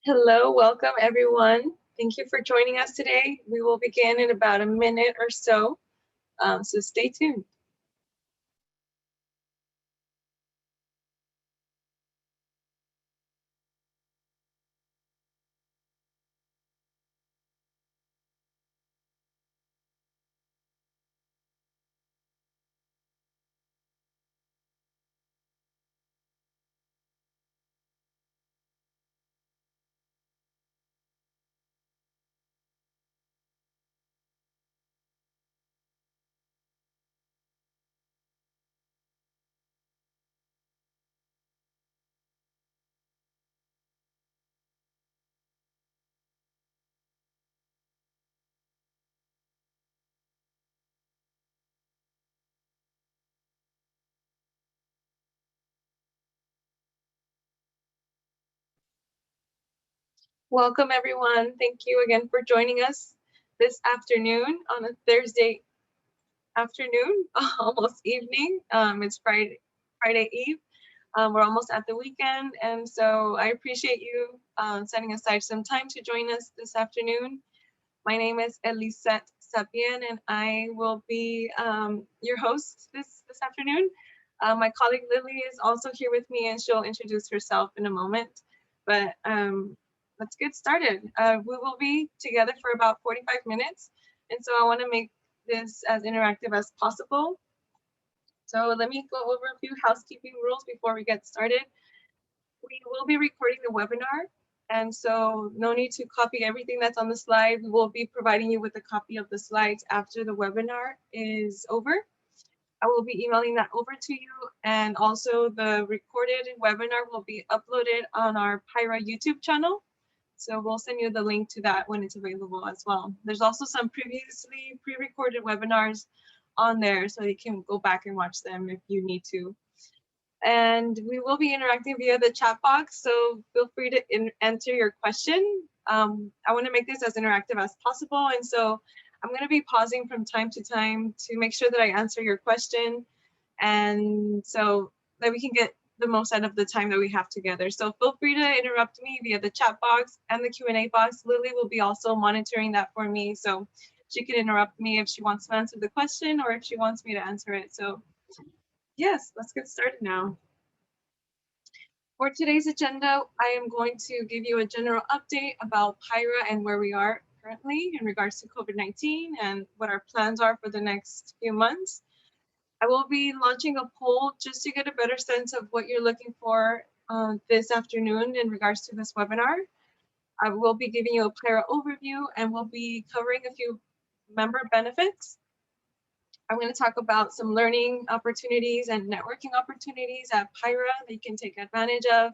Hello, welcome everyone. Thank you for joining us today. We will begin in about a minute or so, so stay tuned. Welcome everyone. Thank you again for joining us this afternoon on a Thursday afternoon, almost evening. It's Friday Eve. We're almost at the weekend, and so I appreciate you setting aside some time to join us this afternoon. My name is Elisette Sapien, and I will be your host this afternoon. My colleague Lily is also here with me, and she'll introduce herself in a moment. But let's get started. We will be together for about 45 minutes, and so I want to make this as interactive as possible. So let me go over a few housekeeping rules before we get started. We will be recording the webinar, and so no need to copy everything that's on the slide. We will be providing you with a copy of the slides after the webinar is over. I will be emailing that over to you, and also the recorded webinar will be uploaded on our PIHRA YouTube channel. So we'll send you the link to that when it's available as well. There's also some previously pre-recorded webinars on there, so you can go back and watch them if you need to. And we will be interacting via the chat box, so feel free to enter your question. I want to make this as interactive as possible, and so I'm going to be pausing from time to time to make sure that I answer your question, and so that we can get the most out of the time that we have together. So feel free to interrupt me via the chat box and the Q&A box. Lily will be also monitoring that for me, so she can interrupt me if she wants to answer the question or if she wants me to answer it. So yes, let's get started now. For today's agenda, I am going to give you a general update about PIHRA and where we are currently in regards to COVID-19 and what our plans are for the next few months. I will be launching a poll just to get a better sense of what you're looking for this afternoon in regards to this webinar. I will be giving you a PIHRA overview, and we'll be covering a few member benefits. I'm going to talk about some learning opportunities and networking opportunities at PIHRA that you can take advantage of.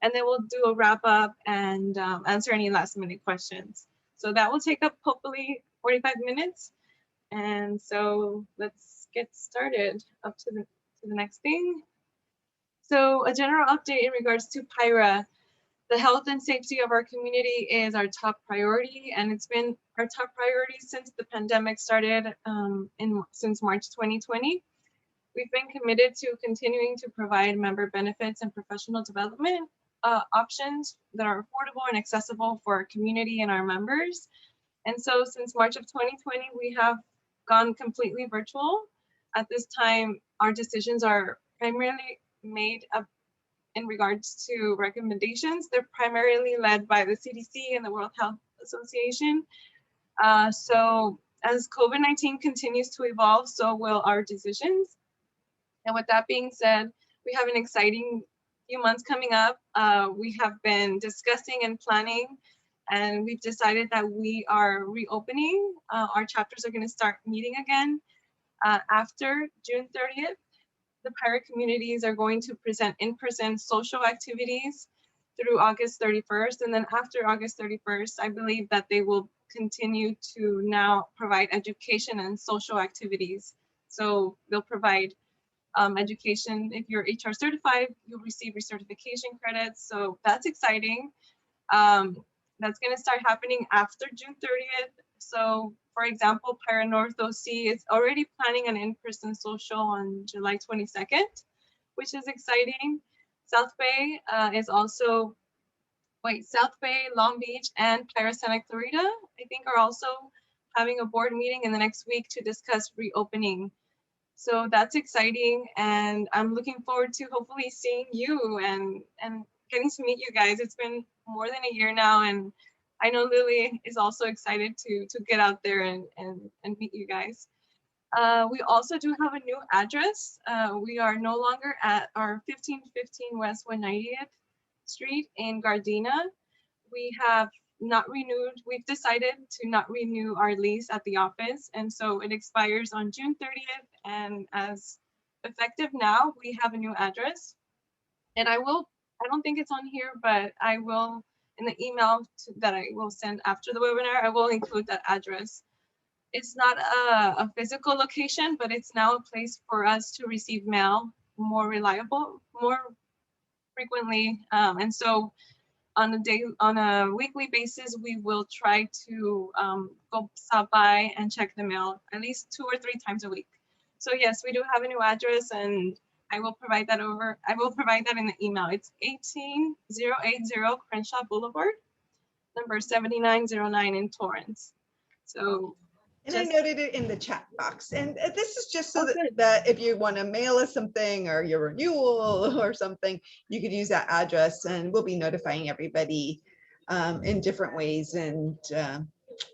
And then we'll do a wrap up and answer any last minute questions. So that will take up hopefully 45 minutes. And so let's get started up to the next thing. So a general update in regards to PIHRA. The health and safety of our community is our top priority, and it's been our top priority since the pandemic started since March 2020. We've been committed to continuing to provide member benefits and professional development options that are affordable and accessible for our community and our members. And so since March of 2020, we have gone completely virtual. At this time, our decisions are primarily made up in regards to recommendations. They're primarily led by the CDC and the World Health Association. So as COVID-19 continues to evolve, so will our decisions. And with that being said, we have an exciting few months coming up. We have been discussing and planning, and we've decided that we are reopening. Our chapters are going to start meeting again after June 30th. The PIHRA communities are going to present in-person social activities through August 31st. And then after August 31st, I believe that they will continue to now provide education and social activities. So they'll provide education. If you're HR certified, you'll receive recertification credits. So that's exciting. That's going to start happening after June 30th. So for example, PIHRA North OC is already planning an in-person social on July 22nd, which is exciting. South Bay is also South Bay, Long Beach, and PIHRA Santa Clarita, I think, are also having a board meeting in the next week to discuss reopening. So that's exciting, and I'm looking forward to hopefully seeing you and getting to meet you guys. It's been more than a year now, and I know Lily is also excited to get out there and meet you guys. We also do have a new address. We are no longer at our 1515 West 190th Street in Gardena. We have not renewed, we've decided to not renew our lease at the office. And so it expires on June 30th. And as effective now, we have a new address. And I don't think it's on here, but I will, in the email that I will send after the webinar, I will include that address. It's not a physical location, but it's now a place for us to receive mail more frequently. And so on a weekly basis, we will try to go stop by and check the mail at least 2 or 3 times a week. So yes, we do have a new address, and I will provide that in the email. It's 18080 Crenshaw Boulevard, number 7909 in Torrance. So and I noted it in the chat box. And this is just so Okay. that if you want to mail us something or your renewal or something, you could use that address, and we'll be notifying everybody in different ways. And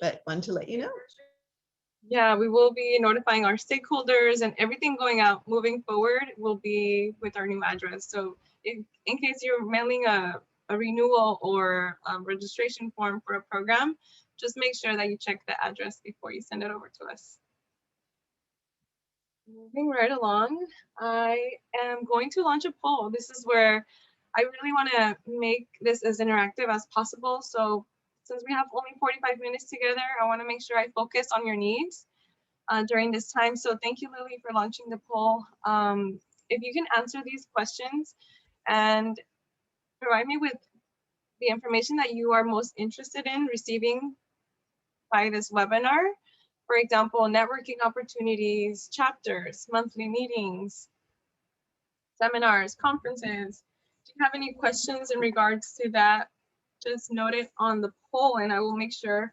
but wanted to let you know. Yeah, we will be notifying our stakeholders, and everything going out moving forward will be with our new address. So in case you're mailing a renewal or registration form for a program, just make sure that you check the address before you send it over to us. Moving right along, I am going to launch a poll. This is where I really want to make this as interactive as possible. So since we have only 45 minutes together, I want to make sure I focus on your needs during this time. So thank you, Lily, for launching the poll. If you can answer these questions and provide me with the information that you are most interested in receiving by this webinar. For example, networking opportunities, chapters, monthly meetings, seminars, conferences. Do you have any questions in regards to that? Just note it on the poll, and I will make sure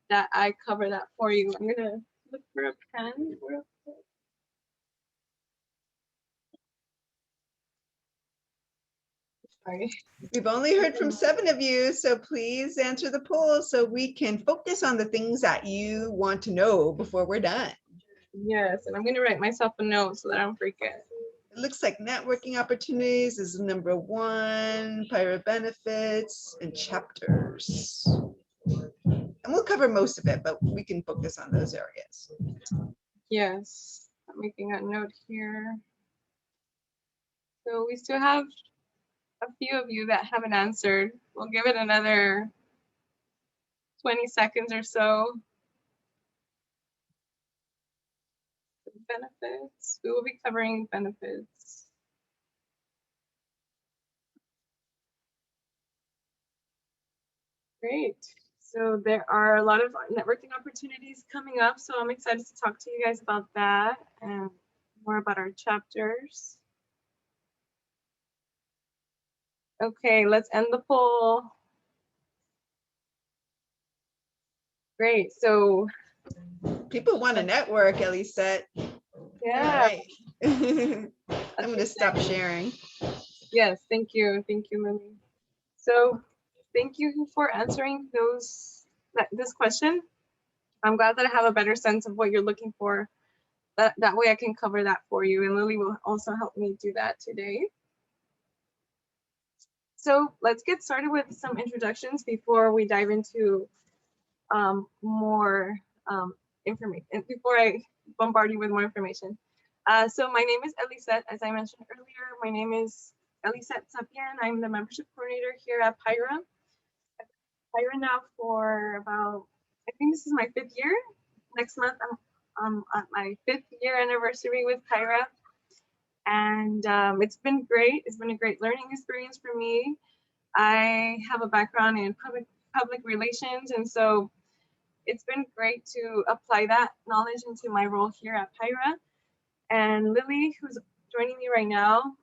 that I cover that for you. I'm gonna look for a pen real quick. Sorry. We've only heard from 7 of you, so please answer the poll so we can focus on the things that you want to know before we're done. Yes, and I'm going to write myself a note so that I don't forget. It looks like networking opportunities is number 1, PIHRA benefits, and chapters. And we'll cover most of it, but we can focus on those areas. Yes, I'm making a note here. So we still have a few of you that haven't answered. We'll give it another 20 seconds or so. Benefits. We will be covering benefits. Great. So there are a lot of networking opportunities coming up. So I'm excited to talk to you guys about that and more about our chapters. Okay, let's end the poll. Great. So people want to network, Elisette. Yeah. All right. I'm going to stop sharing. Yes, thank you. Thank you, Lily. So thank you for answering this question. I'm glad that I have a better sense of what you're looking for. That way I can cover that for you, and Lily will also help me do that today. So let's get started with some introductions before we dive into more information, before I bombard you with more information. So my name is Elisette. As I mentioned earlier, my name is Elisette Sapien. I'm the membership coordinator here at PIHRA. PIHRA now for about, I think this is my 5th year. Next month, I'm at my 5th year anniversary with PIHRA. And it's been great. It's been a great learning experience for me. I have a background in public relations, and so it's been great to apply that knowledge into my role here at PIHRA. And Lily, who's joining me right now,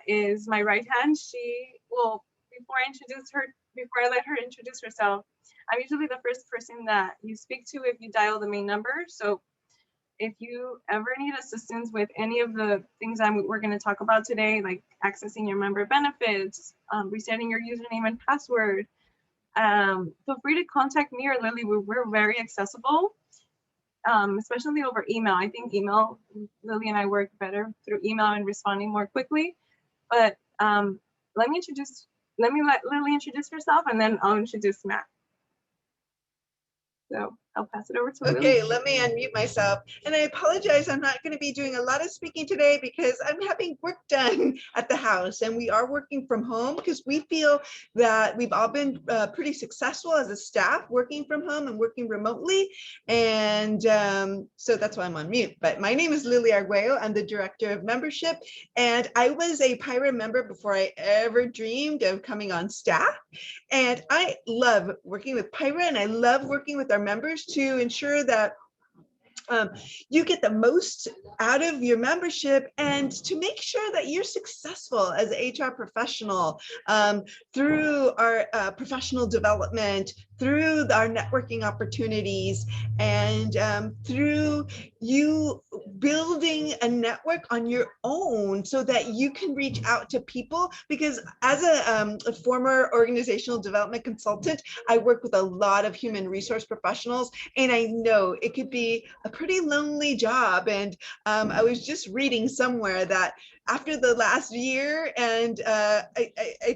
is my right hand. She will, before I introduce her before I let her introduce herself, I'm usually the first person that you speak to if you dial the main number. So if you ever need assistance with any of the things we're going to talk about today, like accessing your member benefits, resetting your username and password, feel free to contact me or Lily. We're very accessible, especially over email. I think email, Lily and I work better through email and responding more quickly. But let me let Lily introduce herself, and then I'll introduce Matt. So I'll pass it over to Lily. Okay, let me unmute myself. And I apologize, I'm not going to be doing a lot of speaking today because I'm having work done at the house, and we are working from home because we feel that we've all been pretty successful as a staff working from home and working remotely. And so that's why I'm on mute. But my name is Lily Arguello. I'm the Director of Membership, and I was a PIHRA member before I ever dreamed of coming on staff. And I love working with PIHRA, and I love working with our members to ensure that you get the most out of your membership and to make sure that you're successful as an HR professional through our professional development, through our networking opportunities, and through you building a network on your own so that you can reach out to people. Because as a former organizational development consultant, I work with a lot of human resource professionals, and I know it could be a pretty lonely job. And I was just reading somewhere that after the last year, and I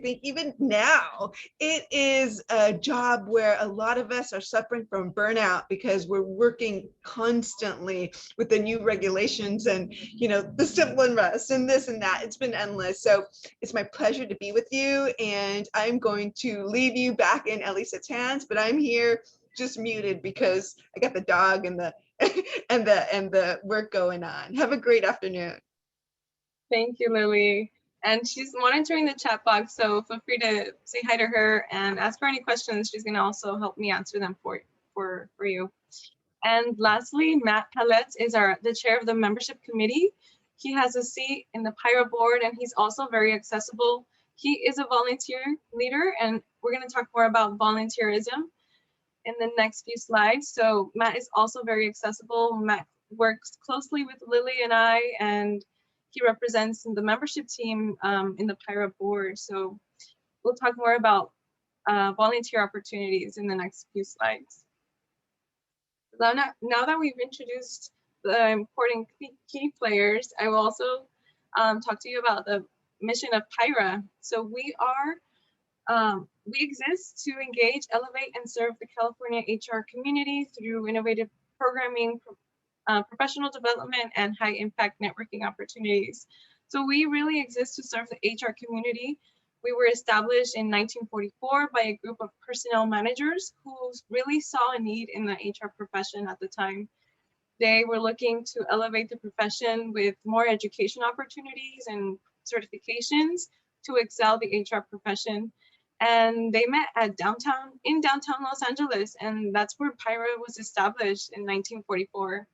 think even now, it is a job where a lot of us are suffering from burnout because we're working constantly with the new regulations and, you know, the civil unrest and this and that. It's been endless. So it's my pleasure to be with you, and I'm going to leave you back in Elisa's hands, but I'm here just muted because I got the dog and the and the work going on. Have a great afternoon. Thank you, Lily. And she's monitoring the chat box, so feel free to say hi to her and ask her any questions. She's going to also help me answer them for you. And lastly, Matt Palette is the chair of the membership committee. He has a seat in the PIHRA board, and he's also very accessible. He is a volunteer leader, and we're going to talk more about volunteerism in the next few slides. So Matt is also very accessible. Matt works closely with Lily and I, and he represents the membership team in the PIHRA board. So we'll talk more about volunteer opportunities in the next few slides. Now that we've introduced the important key players, I will also talk to you about the mission of PIHRA. So we exist to engage, elevate, and serve the California HR community through innovative programming, professional development, and high impact networking opportunities. So we really exist to serve the HR community. We were established in 1944 by a group of personnel managers who really saw a need in the HR profession at the time. They were looking to elevate the profession with more education opportunities and certifications to excel the HR profession. And they met at in downtown Los Angeles, and that's where PIHRA was established in 1944.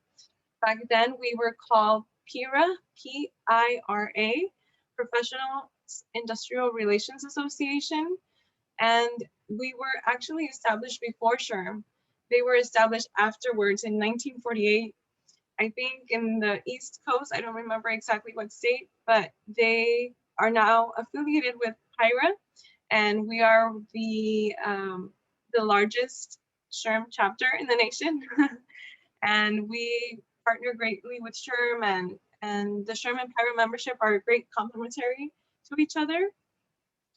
Back then, we were called PIHRA, P-I-R-A, Professional Industrial Relations Association, and we were actually established before SHRM. They were established afterwards in 1948. I think in the East Coast, I don't remember exactly what state, but they are now affiliated with PIHRA, and we are the largest SHRM chapter in the nation. And we partner greatly with SHRM, and the SHRM and PIHRA membership are great complementary to each other.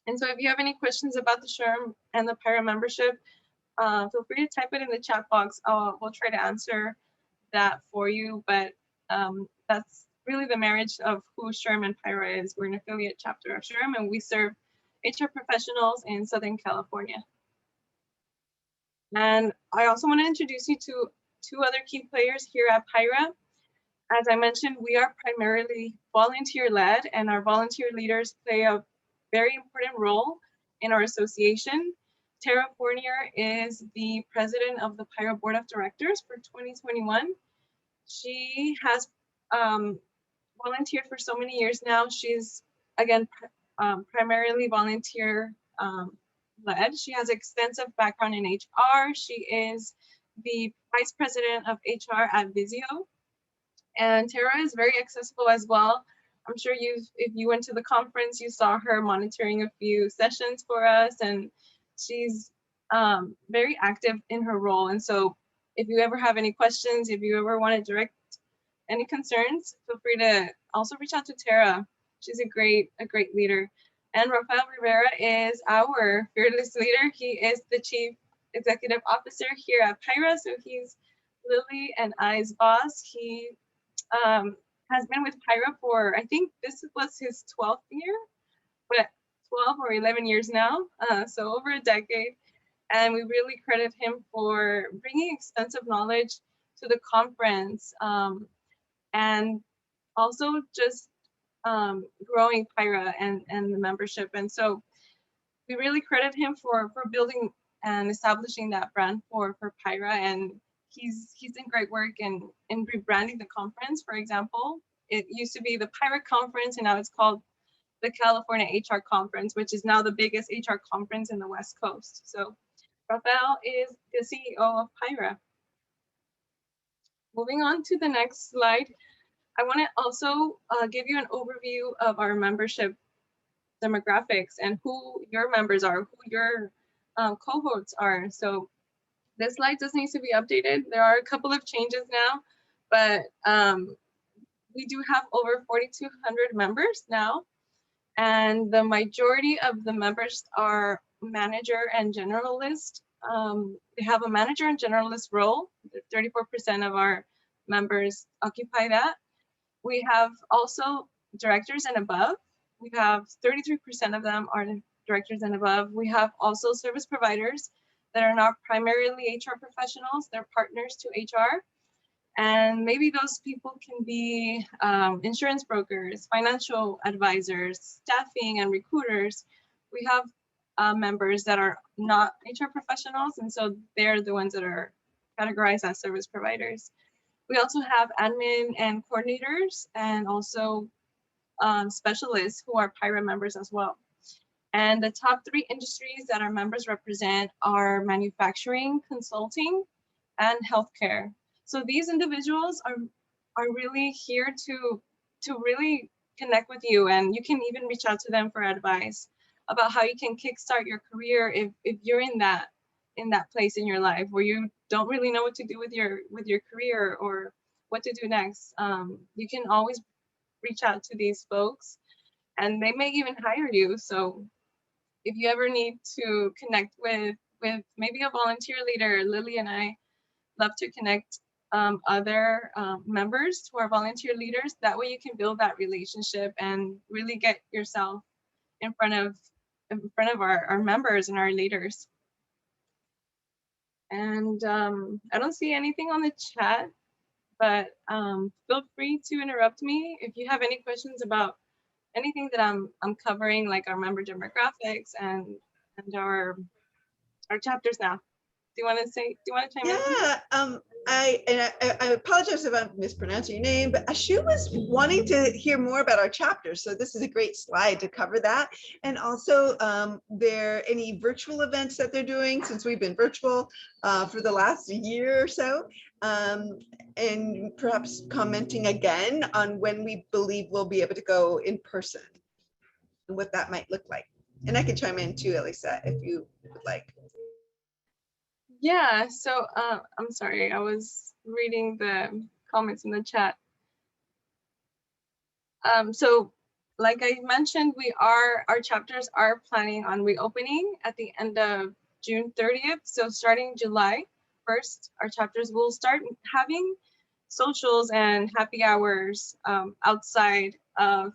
And so if you have any questions about the SHRM and the PIHRA membership, feel free to type it in the chat box. We'll try to answer that for you, but that's really the marriage of who SHRM and PIHRA is. We're an affiliate chapter of SHRM, and we serve HR professionals in Southern California. And I also want to introduce you to two other key players here at PIHRA. As I mentioned, we are primarily volunteer-led, and our volunteer leaders play a very important role in our association. Tara Fournier is the president of the PIHRA Board of Directors for 2021. She has volunteered for so many years now. She's, again, primarily volunteer led. She has extensive background in HR. She is the Vice President of HR at Visio. And Tara is very accessible as well. I'm sure if you went to the conference, you saw her monitoring a few sessions for us, and she's very active in her role. And so if you ever have any questions, if you ever want to direct any concerns, feel free to also reach out to Tara. She's a great leader. And Rafael Rivera is our fearless leader. He is the Chief Executive Officer here at PIHRA. So he's Lily and I's boss. He has been with PIHRA for, I think this was his 12th year, but 12 or 11 years now, so over a decade. And we really credit him for bringing extensive knowledge to the conference, and also just growing PIHRA and the membership. And so we really credit him for building and establishing that brand for PIHRA. And he's done great work in rebranding the conference. For example, it used to be the PIHRA conference, and now it's called the California HR Conference, which is now the biggest HR conference in the West Coast. So Rafael is the CEO of PIHRA. Moving on to the next slide, I want to also give you an overview of our membership demographics and who your members are, who your cohorts are. So this slide does need to be updated. There are a couple of changes now, but we do have over 4,200 members now. And the majority of the members are manager and generalist. They have a manager and generalist role. 34% of our members occupy that. We have also directors and above. We have 33% of them are directors and above. We have also service providers that are not primarily HR professionals. They're partners to HR. And maybe those people can be insurance brokers, financial advisors, staffing and recruiters. We have members that are not HR professionals, and so they're the ones that are categorized as service providers. We also have admin and coordinators, and also specialists who are PIHRA members as well. And the top 3 industries that our members represent are manufacturing, consulting, and healthcare. So these individuals are really here to really connect with you, and you can even reach out to them for advice about how you can kickstart your career if you're in that place in your life where you don't really know what to do with your career or what to do next. You can always reach out to these folks, and they may even hire you. So if you ever need to connect with maybe a volunteer leader, Lily and I love to connect other members to our volunteer leaders. That way you can build that relationship and really get yourself in front of our members and our leaders. And I don't see anything on the chat, but feel free to interrupt me if you have any questions about anything that I'm covering, like our member demographics and our chapters now. Do you want to chime in? Yeah, I apologize if I'm mispronouncing your name, but Ashu was wanting to hear more about our chapters. So this is a great slide to cover that. And also, there any virtual events that they're doing, since we've been virtual for the last year or so, and perhaps commenting again on when we believe we'll be able to go in person and what that might look like. And I can chime in too, Elisa, if you would like. Yeah, so I'm sorry, I was reading the comments in the chat. So like I mentioned, our chapters are planning on reopening at the end of June 30th. So starting July 1st, our chapters will start having socials and happy hours outside of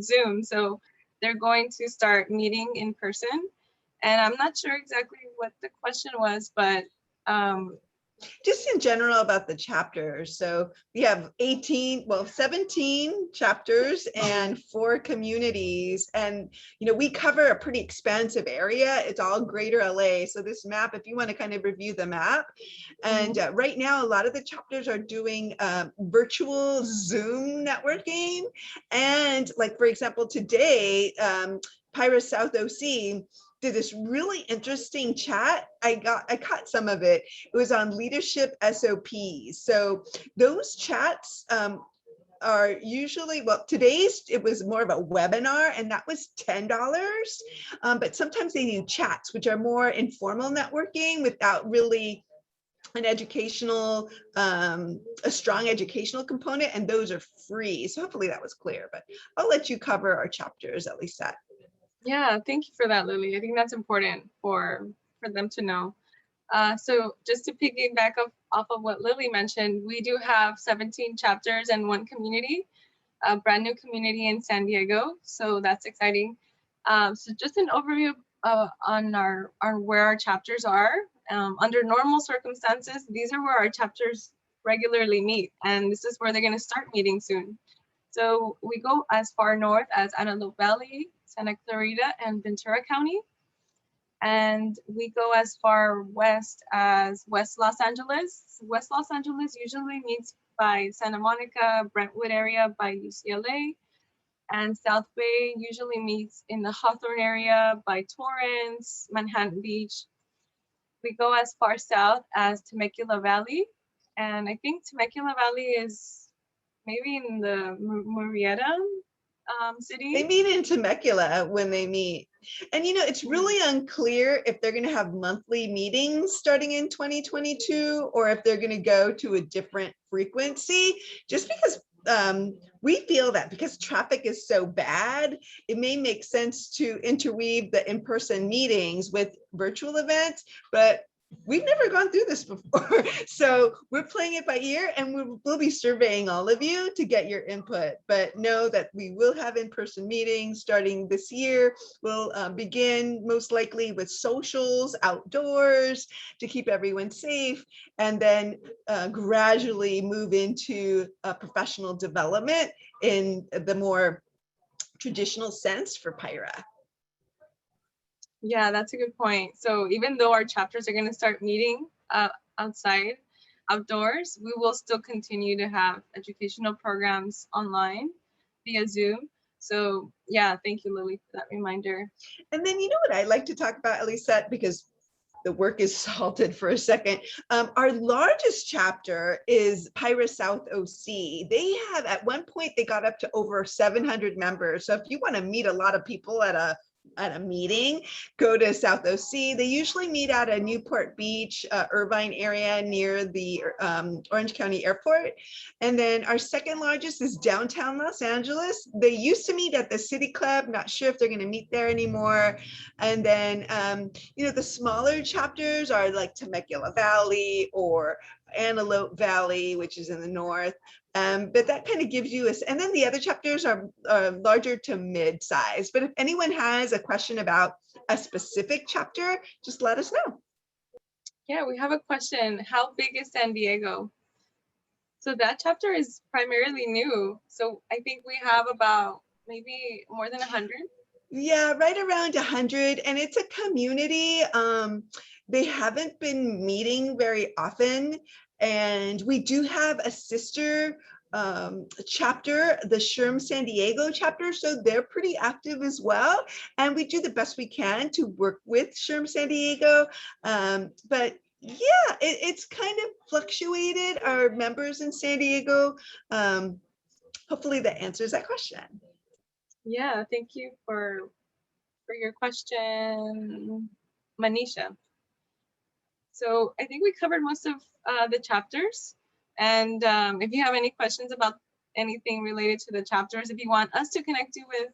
Zoom. So they're going to start meeting in person. And I'm not sure exactly what the question was, but just in general about the chapters. So we have 17 chapters and 4 communities. And, we cover a pretty expansive area. It's all greater LA. So this map, if you want to kind of review the map, and right now, a lot of the chapters are doing virtual Zoom networking. And like, for example, today, PIHRA South OC did this really interesting chat. I caught some of it. It was on leadership SOPs. So those chats are usually, well, today's, it was more of a webinar and that was $10. But sometimes they do chats, which are more informal networking without really an educational, a strong educational component, and those are free. So hopefully that was clear, but I'll let you cover our chapters, at least that. Yeah, thank you for that, Lily. I think that's important for them to know. So just to piggyback off of what Lily mentioned, we do have 17 chapters and one community, a brand new community in San Diego. So that's exciting. So just an overview on where our chapters are. Under normal circumstances, these are where our chapters regularly meet, and this is where they're going to start meeting soon. So we go as far north as Antelope Valley, Santa Clarita, and Ventura County. And we go as far west as West Los Angeles. West Los Angeles usually meets by Santa Monica, Brentwood area by UCLA. And South Bay usually meets in the Hawthorne area by Torrance, Manhattan Beach. We go as far south as Temecula Valley. And I think Temecula Valley is maybe in the Murrieta city. They meet in Temecula when they meet. And it's really unclear if they're going to have monthly meetings starting in 2022 or if they're going to go to a different frequency, just because we feel that because traffic is so bad, it may make sense to interweave the in-person meetings with virtual events, but we've never gone through this before. So we're playing it by ear, and we'll be surveying all of you to get your input, but know that we will have in-person meetings starting this year. We'll begin most likely with socials outdoors to keep everyone safe, and then gradually move into professional development in the more traditional sense for PIHRA. Yeah, that's a good point. So even though our chapters are going to start meeting outdoors, we will still continue to have educational programs online via Zoom. So yeah, thank you, Lily, for that reminder. And then what I'd like to talk about, Elisette, because the work is halted for a second. Our largest chapter is PIHRA South OC. They have, at one point, they got up to over 700 members. So if you want to meet a lot of people at a meeting, go to South OC. They usually meet out at Newport Beach, Irvine area near the Orange County Airport. And then our second largest is downtown Los Angeles. They used to meet at the City Club, not sure if they're going to meet there anymore. And then, the smaller chapters are like Temecula Valley or Antelope Valley, which is in the north. But that kind of gives you and then the other chapters are larger to mid-size. But if anyone has a question about a specific chapter, just let us know. Yeah, we have a question. How big is San Diego? So that chapter is primarily new. So I think we have about maybe more than 100. Yeah, right around 100. And it's a community. They haven't been meeting very often. And we do have a sister chapter, the SHRM San Diego chapter. So they're pretty active as well. And we do the best we can to work with SHRM San Diego. But yeah, it's kind of fluctuated, our members in San Diego. Hopefully that answers that question. Yeah, thank you for your question, Manisha. So I think we covered most of the chapters. And if you have any questions about anything related to the chapters, if you want us to connect you with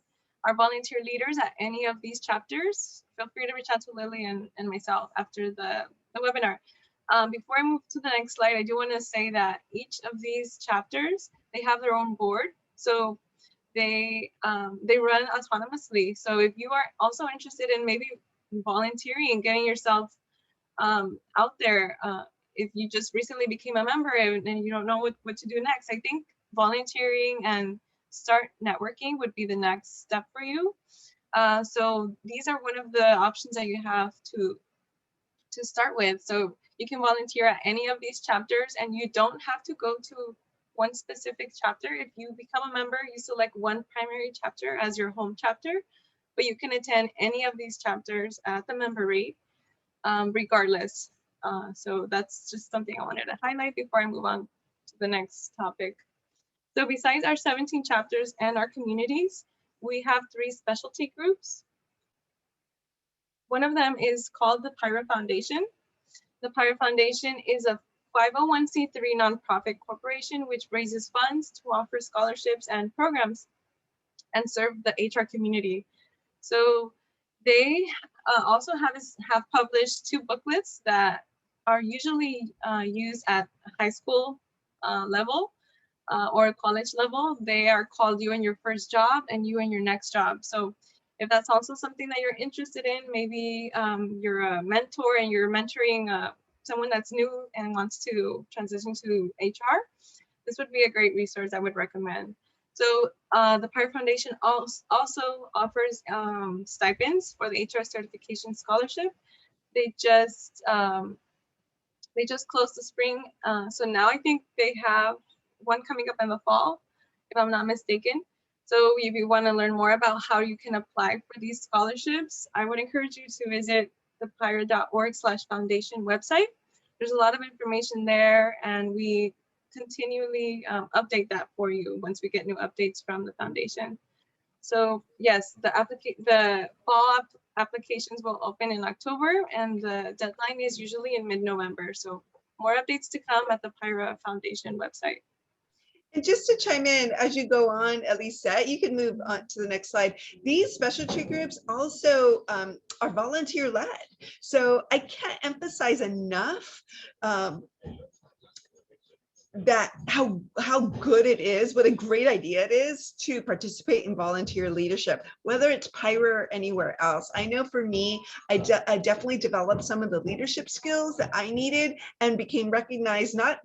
our volunteer leaders at any of these chapters, feel free to reach out to Lily and myself after the webinar. Before I move to the next slide, I do want to say that each of these chapters, they have their own board. So they run autonomously. So if you are also interested in maybe volunteering and getting yourself out there, if you just recently became a member and you don't know what to do next, I think volunteering and start networking would be the next step for you. So these are one of the options that you have to start with. So you can volunteer at any of these chapters, and you don't have to go to one specific chapter. If you become a member, you select one primary chapter as your home chapter. but you can attend any of these chapters at the member rate, regardless. So that's just something I wanted to highlight before I move on to the next topic. So besides our 17 chapters and our communities, we have 3 specialty groups. One of them is called the PIHRA Foundation. The PIHRA Foundation is a 501c3 nonprofit corporation which raises funds to offer scholarships and programs and serve the HR community. So they also have published 2 booklets that are usually used at high school level or college level. They are called You and Your First Job and You and Your Next Job. So if that's also something that you're interested in, maybe you're a mentor and you're mentoring someone that's new and wants to transition to HR, this would be a great resource I would recommend. So the PIHRA Foundation also offers stipends for the HR certification scholarship. They just closed the spring, so now I think they have one coming up in the fall, if I'm not mistaken. So if you want to learn more about how you can apply for these scholarships, I would encourage you to visit the PIHRA.org/foundation website. There's a lot of information there, and we continually update that for you once we get new updates from the foundation. So yes, the fall applications will open in October, and the deadline is usually in mid-November. So more updates to come at the PIHRA Foundation website. And just to chime in, as you go on, Elisa, you can move on to the next slide. These specialty groups also are volunteer led. So I can't emphasize enough that how good it is, what a great idea it is to participate in volunteer leadership, whether it's PIHRA or anywhere else. I know for me, I definitely developed some of the leadership skills that I needed and became recognized, not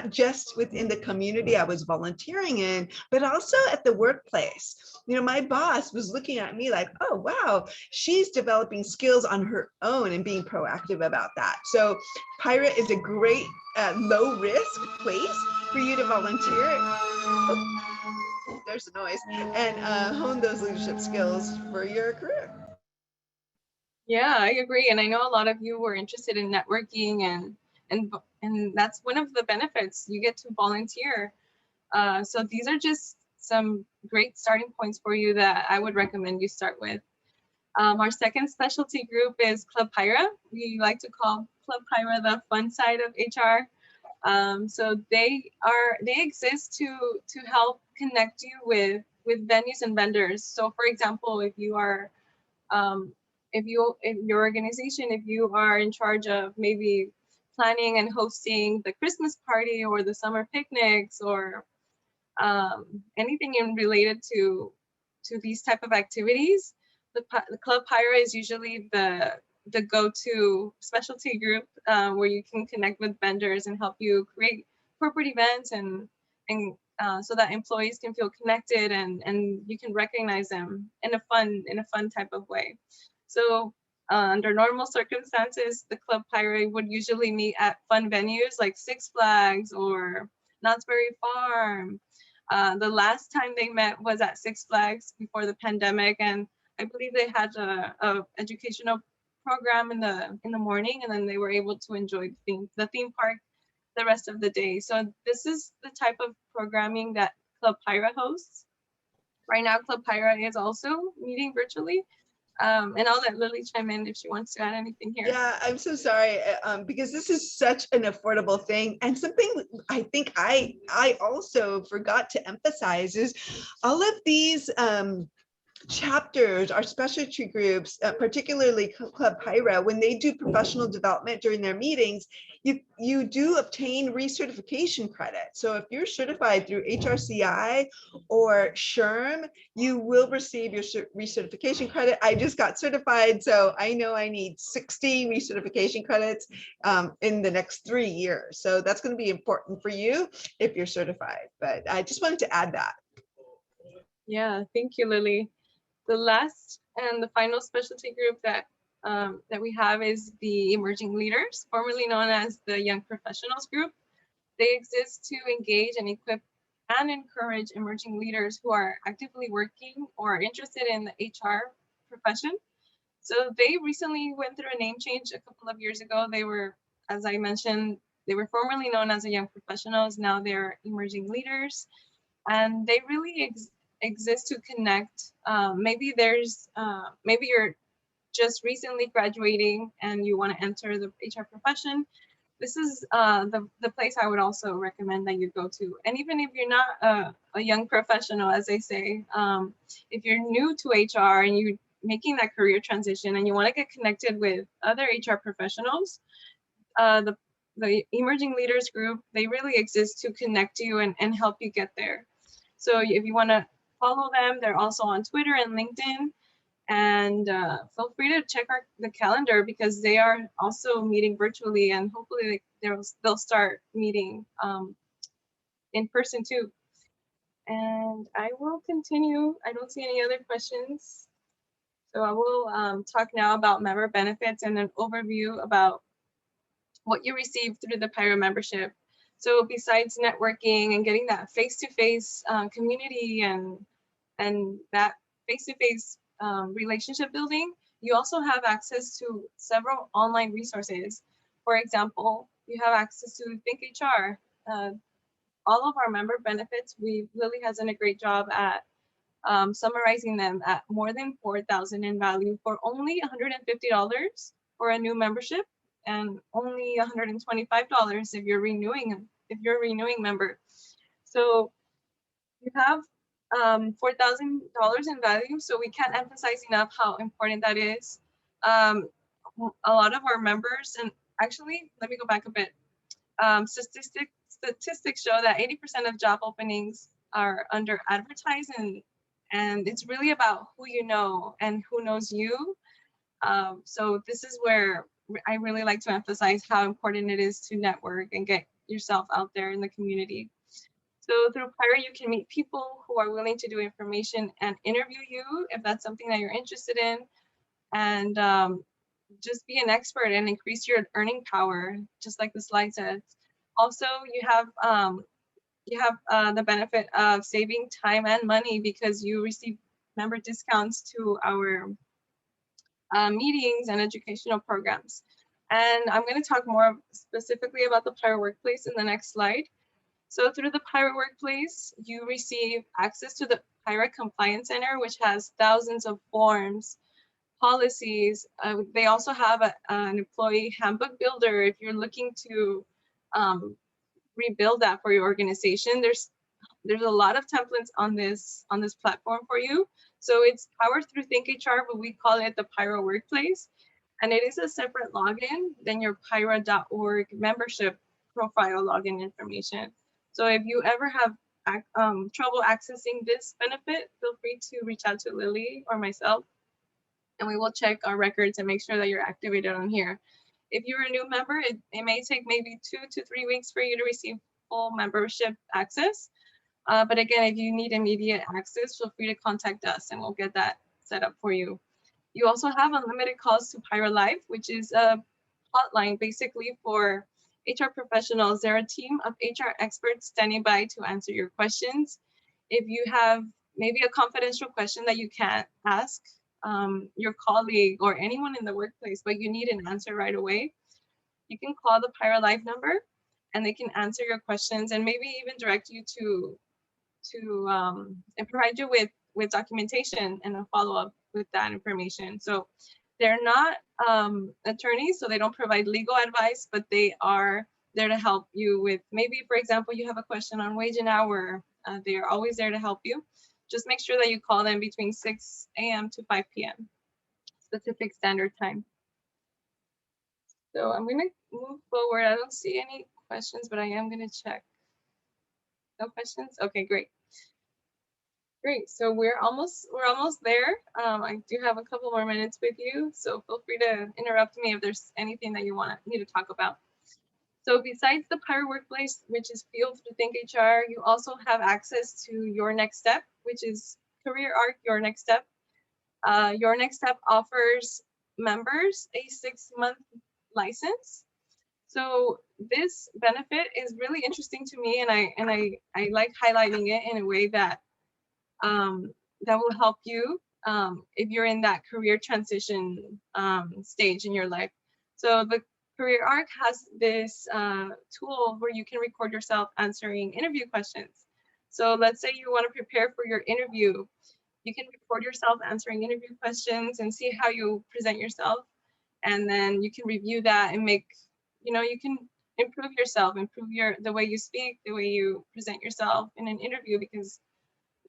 just within the community I was volunteering in, but also at the workplace. You know, my boss was looking at me like, oh, wow, she's developing skills on her own and being proactive about that. So PIHRA is a great low risk place for you to volunteer. Oh, there's a noise, and hone those leadership skills for your career. Yeah, I agree. And I know a lot of you were interested in networking, and that's one of the benefits. You get to volunteer. So these are just some great starting points for you that I would recommend you start with. Our second specialty group is Club PIHRA. We like to call Club PIHRA the fun side of HR. So they exist to help connect you with venues and vendors. So for example, if you are if your organization, if you are in charge of maybe planning and hosting the Christmas party or the summer picnics or anything related to these type of activities, the Club PIHRA is usually the go-to specialty group where you can connect with vendors and help you create corporate events and so that employees can feel connected and you can recognize them in a fun type of way. So under normal circumstances, the Club PIHRA would usually meet at fun venues like Six Flags or Knott's Berry Farm. The last time they met was at Six Flags before the pandemic, and I believe they had a educational program in the morning, and then they were able to enjoy the theme park the rest of the day. So this is the type of programming that Club PIHRA hosts. Right now, Club PIHRA is also meeting virtually. And I'll let Lily chime in if she wants to add anything here. Yeah, I'm so sorry, because this is such an affordable thing. And something I think I also forgot to emphasize is all of these chapters, our specialty groups, particularly Club PIHRA, when they do professional development during their meetings, you do obtain recertification credit. So if you're certified through HRCI or SHRM, you will receive your recertification credit. I just got certified, so I know I need 60 recertification credits in the next 3 years. So that's going to be important for you if you're certified. But I just wanted to add that. Yeah, thank you, Lily. The last and the final specialty group that we have is the Emerging Leaders, formerly known as the Young Professionals Group. They exist to engage and equip and encourage emerging leaders who are actively working or are interested in the HR profession. So they recently went through a name change a couple of years ago. They were, as I mentioned, they were formerly known as the Young Professionals. Now they're emerging leaders, and they really exist to connect. Maybe you're just recently graduating and you want to enter the HR profession. This is the place I would also recommend that you go to. And even if you're not a young professional, as they say, if you're new to HR and you're making that career transition and you want to get connected with other HR professionals, the Emerging Leaders Group, they really exist to connect you and help you get there. So if you want to follow them, they're also on Twitter and LinkedIn. And feel free to check the calendar because they are also meeting virtually, and hopefully they'll start meeting in person too. And I will continue. I don't see any other questions. So I will talk now about member benefits and an overview about what you receive through the PIHRA membership. So besides networking and getting that face-to-face community and that face-to-face relationship building, you also have access to several online resources. For example, you have access to Think HR. All of our member benefits, Lily has done a great job at summarizing them at more than 4,000 in value for only $150 for a new membership and only $125 if you're a renewing member. So you have $4,000 in value. So we can't emphasize enough how important that is. A lot of our members, and actually, let me go back a bit. Statistics show that 80% of job openings are under advertised, and it's really about who you know and who knows you. So this is where I really like to emphasize how important it is to network and get yourself out there in the community. So through PIHRA, you can meet people who are willing to do information and interview you if that's something that you're interested in, and just be an expert and increase your earning power, just like the slide says. Also, you have the benefit of saving time and money because you receive member discounts to our meetings and educational programs. And I'm going to talk more specifically about the PIHRA Workplace in the next slide. So through the PIHRA Workplace, you receive access to the PIHRA Compliance Center, which has thousands of forms, policies. They also have an employee handbook builder if you're looking to rebuild that for your organization. There's a lot of templates on this platform for you. So it's powered through Think HR, but we call it the PIHRA Workplace. And it is a separate login than your PIHRA.org membership profile login information. So if you ever have trouble accessing this benefit, feel free to reach out to Lily or myself, and we will check our records and make sure that you're activated on here. If you're a new member, it may take maybe 2 to 3 weeks for you to receive full membership access. But again, if you need immediate access, feel free to contact us and we'll get that set up for you. You also have unlimited calls to PIHRA Live, which is a hotline basically for HR professionals. They're a team of HR experts standing by to answer your questions. If you have maybe a confidential question that you can't ask your colleague or anyone in the workplace, but you need an answer right away, you can call the PIHRA Live number and they can answer your questions and maybe even direct you to and provide you with documentation and a follow-up with that information. So they're not attorneys, so they don't provide legal advice, but they are there to help you with, maybe, for example, you have a question on wage and hour. They are always there to help you. Just make sure that you call them between 6 a.m. to 5 p.m. Pacific Standard Time. So I'm going to move forward. I don't see any questions, but I am going to check. No questions? Okay, great. Great. So we're almost there. I do have a couple more minutes with you, so feel free to interrupt me if there's anything that you want me to talk about. So besides the PIHRA Workplace, which is fueled through Think HR, you also have access to Your Next Step, which is Career Arc Your Next Step. Your Next Step offers members a 6-month license. So this benefit is really interesting to me, and I like highlighting it in a way that that will help you if you're in that career transition stage in your life. So the Career Arc has this tool where you can record yourself answering interview questions. So let's say you want to prepare for your interview. You can record yourself answering interview questions and see how you present yourself. And then you can review that and make, you can improve yourself, improve the way you speak, the way you present yourself in an interview, because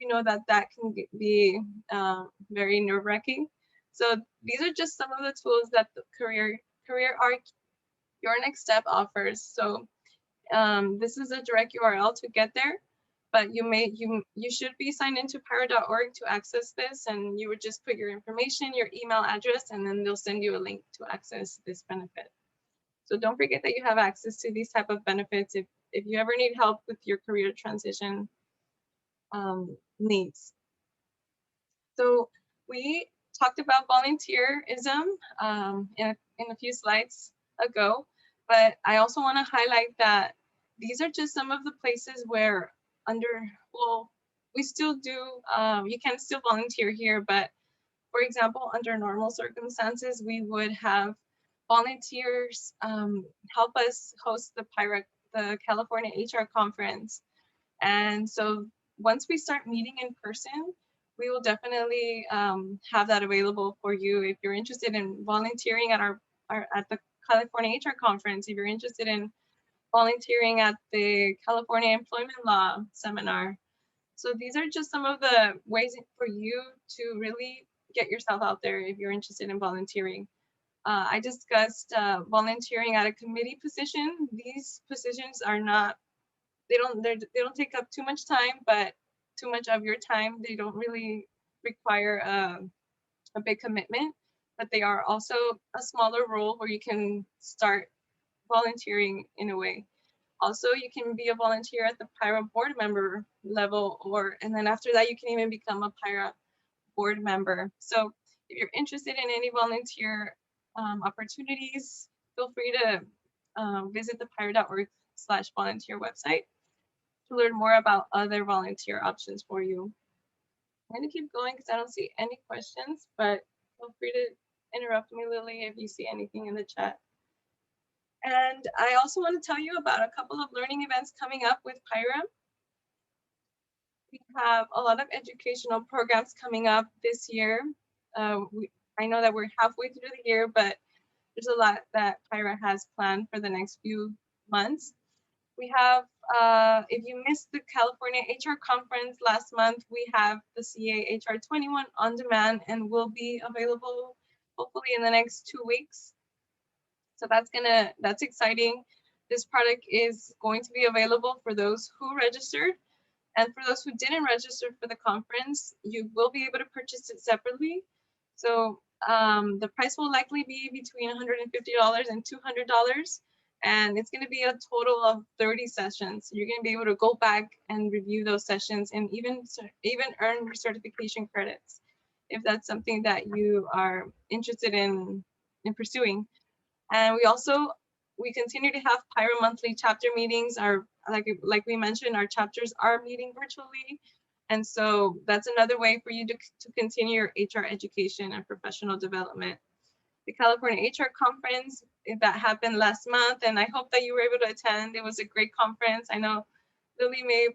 that can be very nerve-wracking. So these are just some of the tools that the Career Arc Your Next Step offers. So this is a direct URL to get there, but you should be signed into PIHRA.org to access this, and you would just put your information, your email address, and then they'll send you a link to access this benefit. So don't forget that you have access to these type of benefits if you ever need help with your career transition needs. So we talked about volunteerism in a few slides ago, but I also want to highlight that these are just some of the places where we still do, you can still volunteer here, but for example, under normal circumstances, we would have volunteers help us host the California HR conference. And so once we start meeting in person, we will definitely have that available for you if you're interested in volunteering at at the California HR conference, if you're interested in volunteering at the California Employment Law seminar. So these are just some of the ways for you to really get yourself out there if you're interested in volunteering. I discussed volunteering at a committee position. These positions are not, they don't take up too much time, but too much of your time. They don't really require a big commitment, but they are also a smaller role where you can start volunteering in a way. Also, you can be a volunteer at the PIHRA board member level, and then after that, you can even become a PIHRA board member. So if you're interested in any volunteer opportunities, feel free to visit the PIHRA.org/volunteer website to learn more about other volunteer options for you. I'm going to keep going because I don't see any questions, but feel free to interrupt me, Lily, if you see anything in the chat. And I also want to tell you about a couple of learning events coming up with PIHRA. We have a lot of educational programs coming up this year. I know that we're halfway through the year, but there's a lot that PIHRA has planned for the next few months. We have, if you missed the California HR conference last month, we have the CA HR 21 on demand and will be available hopefully in the next 2 weeks. So that's exciting. This product is going to be available for those who registered, and for those who didn't register for the conference, you will be able to purchase it separately. So the price will likely be between $150 and $200. And it's going to be a total of 30 sessions. You're going to be able to go back and review those sessions and even earn your certification credits if that's something that you are interested in pursuing. And we continue to have PIHRA monthly chapter meetings. Like we mentioned, our chapters are meeting virtually. And so that's another way for you to continue your HR education and professional development. The California HR conference that happened last month, and I hope that you were able to attend. It was a great conference. I know Lily may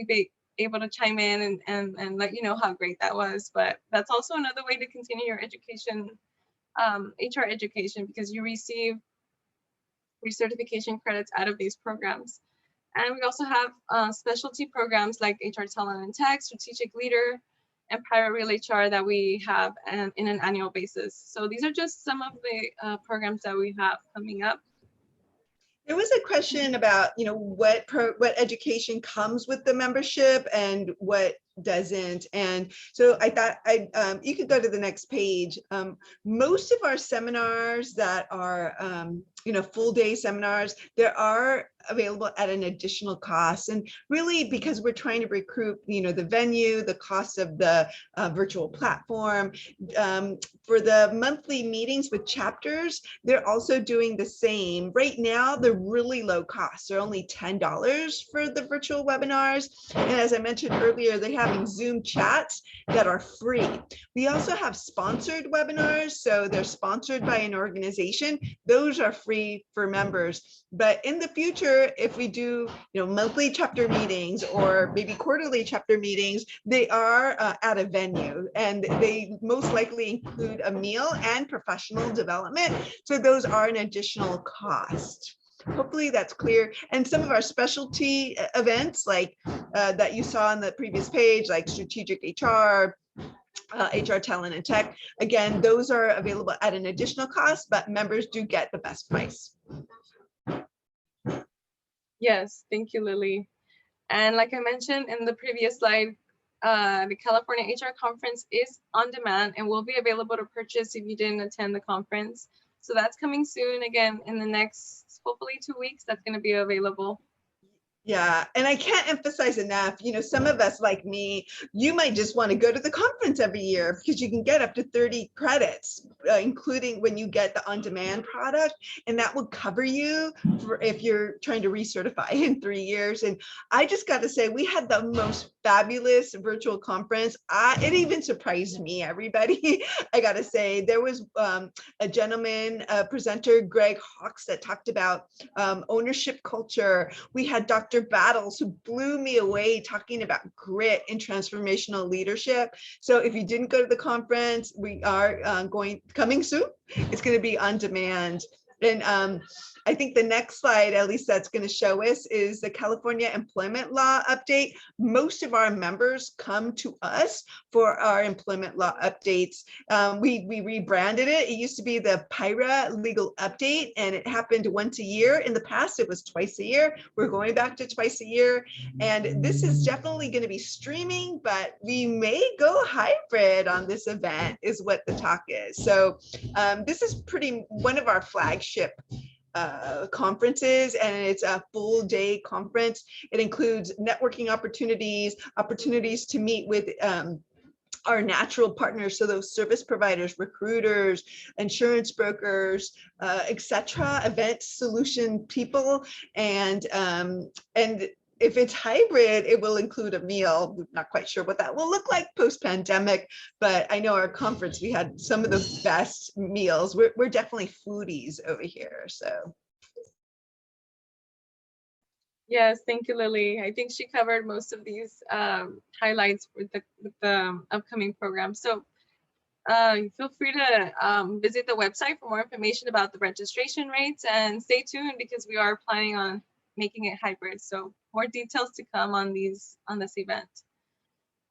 be able to chime in and let you know how great that was, but that's also another way to continue your education, HR education, because you receive recertification credits out of these programs. And we also have specialty programs like HR Talent and Tech, Strategic Leader, and PIHRA Real HR that we have in an annual basis. So these are just some of the programs that we have coming up. There was a question about, what education comes with the membership and what doesn't. And so I thought you could go to the next page. Most of our seminars that are, full day seminars, there are available at an additional cost. And really, because we're trying to recruit, the venue, the cost of the virtual platform, for the monthly meetings with chapters, they're also doing the same. Right now, they're really low cost. They're only $10 for the virtual webinars. And as I mentioned earlier, they're having Zoom chats that are free. We also have sponsored webinars. So they're sponsored by an organization. Those are free for members. But in the future, if we do, monthly chapter meetings or maybe quarterly chapter meetings, they are at a venue, and they most likely include a meal and professional development. So those are an additional cost. Hopefully that's clear. And some of our specialty events, like that you saw on the previous page, like strategic HR, HR talent and tech, again, those are available at an additional cost, but members do get the best price. Yes, thank you, Lily. And like I mentioned in the previous slide, the California HR conference is on demand and will be available to purchase if you didn't attend the conference. So that's coming soon, again, in the next, hopefully 2 weeks, that's going to be available. Yeah, and I can't emphasize enough, some of us like me, you might just want to go to the conference every year because you can get up to 30 credits, including when you get the on-demand product, and that will cover you for if you're trying to recertify in 3 years. And I just got to say, we had the most fabulous virtual conference. It even surprised me, everybody. I got to say, there was a gentleman, presenter, Greg Hawks, that talked about ownership culture. We had Dr. Battles, who blew me away, talking about grit and transformational leadership. So if you didn't go to the conference, we are coming soon. It's going to be on demand. And I think the next slide, at least that's going to show us, is the California employment law update. Most of our members come to us for our employment law updates. We rebranded it. It used to be the PIHRA legal update, and it happened once a year. In the past, it was twice a year. We're going back to twice a year. And this is definitely going to be streaming, but we may go hybrid on this event, is what the talk is. So this is one of our flagship conferences, and it's a full day conference. It includes networking opportunities to meet with our natural partners, so those service providers, recruiters, insurance brokers, etc., event solution people, and if it's hybrid, it will include a meal. We're not quite sure what that will look like post-pandemic, but I know our conference, we had some of the best meals. We're definitely foodies over here, so. Yes, thank you, Lily. I think she covered most of these highlights with the upcoming program. So feel free to visit the website for more information about the registration rates, and stay tuned because we are planning on making it hybrid. So more details to come on this event.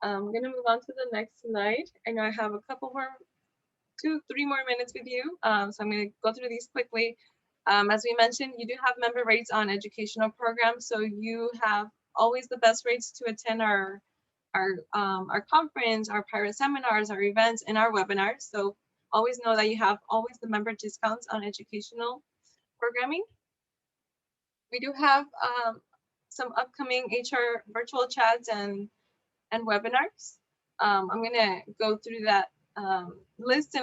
I'm going to move on to the next slide. I know I have a couple more, 2-3 more minutes with you. So I'm going to go through these quickly. As we mentioned, you do have member rates on educational programs, so you have always the best rates to attend our conference, our PIHRA seminars, our events, and our webinars. So always know that you have always the member discounts on educational programming. We do have some upcoming HR virtual chats and webinars. I'm going to go through that list in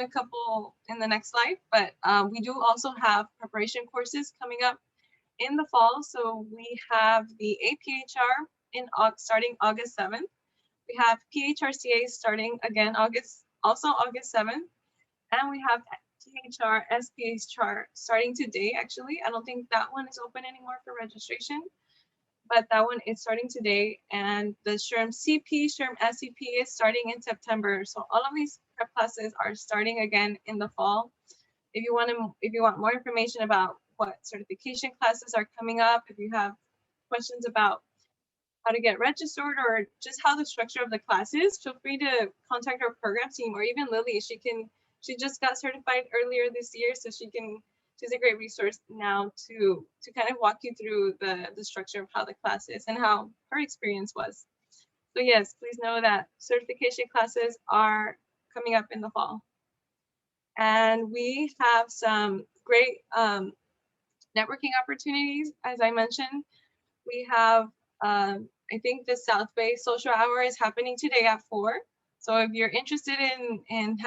the next slide, but we do also have preparation courses coming up in the fall. So we have the APHR starting August 7th. We have PHRCA starting again August 7th, and we have PHR SPHR starting today. Actually, I don't think that one is open anymore for registration, but that one is starting today. And the SHRM CP, SHRM SCP is starting in September. So all of these prep classes are starting again in the fall. If you want more information about what certification classes are coming up, if you have questions about how to get registered or just how the structure of the class is, feel free to contact our program team, or even Lily. She just got certified earlier this year, so she's a great resource now to kind of walk you through the structure of how the class is and how her experience was. So yes, please know that certification classes are coming up in the fall. And we have some great networking opportunities. As I mentioned, we have, I think the South Bay Social Hour is happening today at 4. So if you're interested in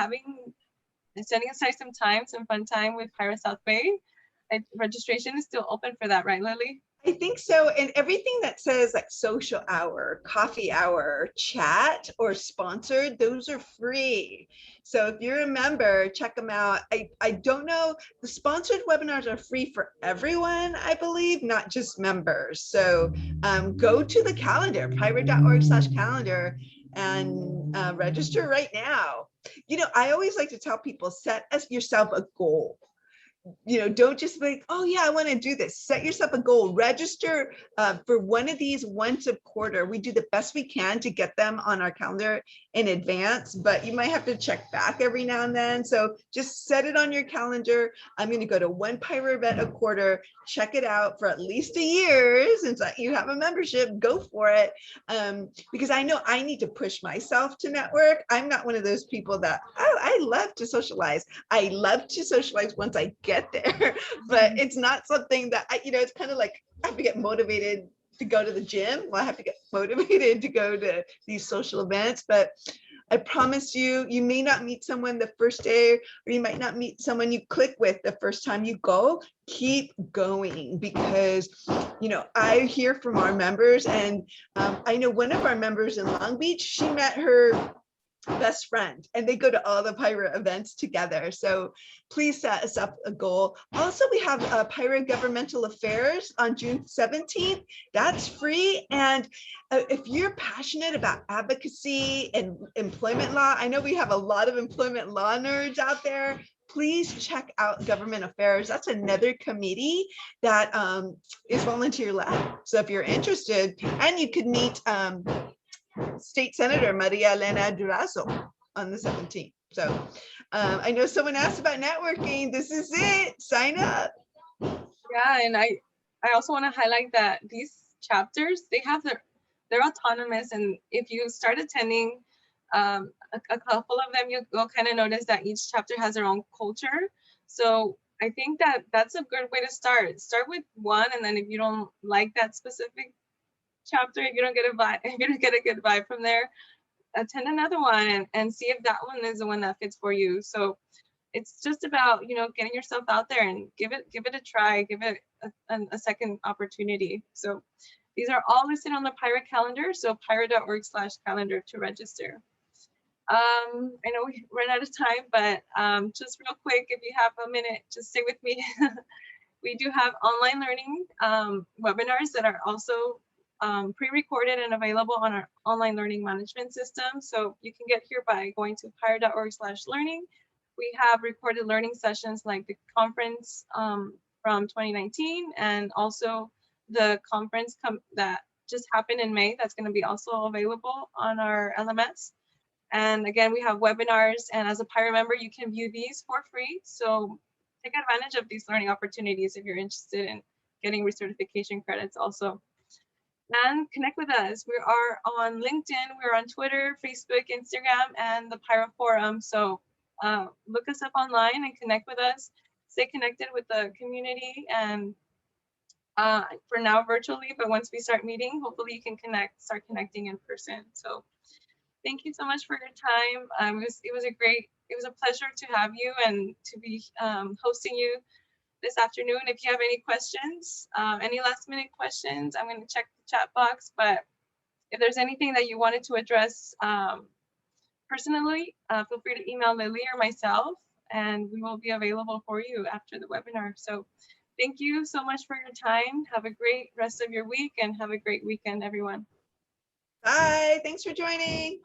setting aside some time, some fun time with PIHRA South Bay, registration is still open for that, right, Lily? I think so. And everything that says like social hour, coffee hour, chat, or sponsored, those are free. So if you're a member, check them out. I don't know, the sponsored webinars are free for everyone, I believe, not just members. So go to the calendar, PIHRA.org/calendar, and register right now. You know, I always like to tell people, set yourself a goal. You know, don't just think, oh yeah, I want to do this. Set yourself a goal. Register for one of these once a quarter. We do the best we can to get them on our calendar in advance, but you might have to check back every now and then. So just set it on your calendar. I'm going to go to one PIHRA event a quarter, check it out for at least a year. Since you have a membership, go for it. Because I know I need to push myself to network. I'm not one of those people that, oh, I love to socialize. I love to socialize once I get there, but it's not something that I, you know, it's kind of like I have to get motivated to go to the gym. Well, I have to get motivated to go to these social events, but I promise you, you may not meet someone the first day, or you might not meet someone you click with the first time you go. Keep going, because, you know, I hear from our members, and I know one of our members in Long Beach, she met her best friend, and they go to all the PIHRA events together. So please set us up a goal. Also, we have PIHRA Governmental Affairs on June 17th. That's free. And if you're passionate about advocacy and employment law, I know we have a lot of employment law nerds out there. Please check out Government Affairs. That's another committee that is volunteer led. So if you're interested, and you could meet State Senator Maria Elena Durazo on the 17th. So I know someone asked about networking. This is it. Sign up. Yeah, and I also want to highlight that these chapters, they're autonomous, and if you start attending a couple of them, you'll kind of notice that each chapter has their own culture. So I think that that's a good way to start. Start with one, and then if you don't like that specific chapter, if you don't get a vibe, if you don't get a good vibe from there, attend another one and see if that one is the one that fits for you. So it's just about, you know, getting yourself out there and give it a try, give it a second opportunity. So these are all listed on the PIHRA calendar. So PIHRA.org/calendar to register. I know we ran out of time, but just real quick, if you have a minute, just stay with me. We do have online learning webinars that are also pre-recorded and available on our online learning management system. So you can get here by going to PIHRA.org/learning. We have recorded learning sessions like the conference from 2019, and also the conference that just happened in May. That's going to be also available on our LMS. And again, we have webinars, and as a PIHRA member, you can view these for free. So take advantage of these learning opportunities if you're interested in getting recertification credits also. And connect with us. We are on LinkedIn, we're on Twitter, Facebook, Instagram, and the PIHRA Forum. So look us up online and connect with us. Stay connected with the community, and for now virtually, but once we start meeting, hopefully you can start connecting in person. So thank you so much for your time. It was a pleasure to have you and to be hosting you this afternoon. If you have any questions, any last minute questions, I'm going to check the chat box, but if there's anything that you wanted to address personally, feel free to email Lily or myself, and we will be available for you after the webinar. So thank you so much for your time. Have a great rest of your week, and have a great weekend, everyone. Bye. Thanks for joining.